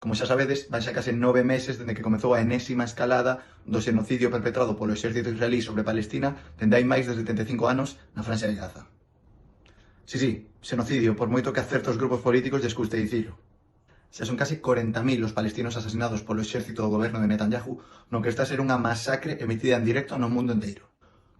Como xa sabedes, vai xa case 9 meses dende que comezou a enésima escalada do xenocidio perpetrado polo exército israelí sobre Palestina dende hai máis de 75 anos na Franxa de Gaza. Sí, xenocidio, por moito que a certos grupos políticos lles custe dicilo. Xa son casi 40.000 os palestinos asasinados polo exército do goberno de Netanyahu, no que está a ser unha masacre emitida en directo no mundo inteiro.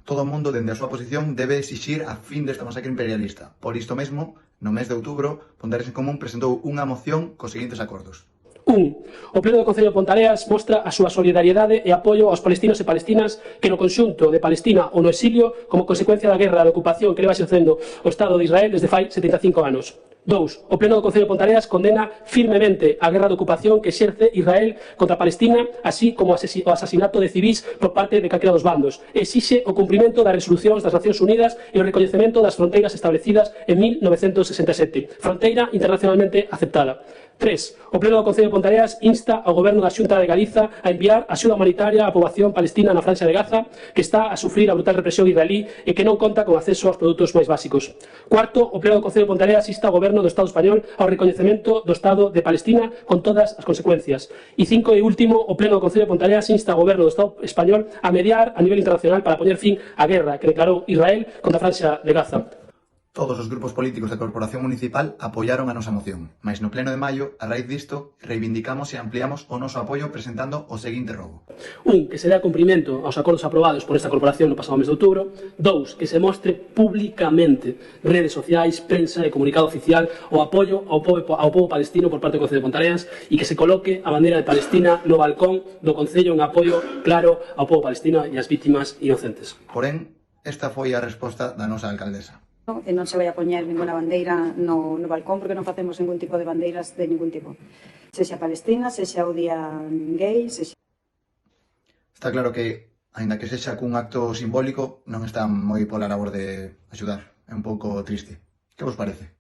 Todo o mundo, dende a súa posición, debe exixir a fin desta masacre imperialista. Por isto mesmo, no mes de outubro, Ponteareas en Común presentou unha moción cos seguintes acordos. 1. O Pleno do Concello de Ponteareas mostra a súa solidariedade e apoio aos palestinos e palestinas que no conxunto de Palestina ou no exilio como consecuencia da guerra de ocupación que leva exercendo o Estado de Israel desde fai 75 anos. 2. O Pleno do Concello de Ponteareas condena firmemente a guerra de ocupación que exerce Israel contra Palestina, así como o asasinato de civís por parte de calquera dos bandos. Exixe o cumprimento das resolucións das Nacións Unidas e o recoñecemento das fronteiras establecidas en 1967, fronteira internacionalmente aceptada. 3. O Pleno do Concello de Ponteareas insta ao Goberno da Xunta de Galiza a enviar axuda humanitaria á poboación palestina na Franxa de Gaza que está a sufrir a brutal represión israelí e que non conta con acceso aos produtos máis básicos. 4. O Pleno do Concello de Ponteareas insta ao Goberno do Estado español ao recoñecemento do Estado de Palestina con todas as consecuencias. E 5. E último, o Pleno do Concello de Ponteareas insta ao Goberno do Estado español a mediar a nivel internacional para poñer fin á guerra que declarou Israel contra a Franxa de Gaza. Todos os grupos políticos da Corporación Municipal apoiaron a nosa moción, mais no pleno de maio, a raíz disto, reivindicamos e ampliamos o noso apoio presentando o seguinte rogo. 1. Que se dé cumprimento aos acordos aprobados por esta corporación no pasado mes de outubro. 2. Que se mostre públicamente redes sociais, prensa e comunicado oficial o apoio ao pobo palestino por parte do Concello de Ponteareas e que se coloque a bandeira de Palestina no balcón do Concello en apoio claro ao pobo palestino e ás vítimas inocentes. Porén, esta foi a resposta da nosa alcaldesa. E non se vai a poñer ninguna bandeira no balcón porque non facemos ningún tipo de bandeiras de ningún tipo. Sexa Palestina, sexa o día gay, sexa... Está claro que, aínda que sexa cun acto simbólico, non está moi pola labor de axudar. É un pouco triste. Que vos parece?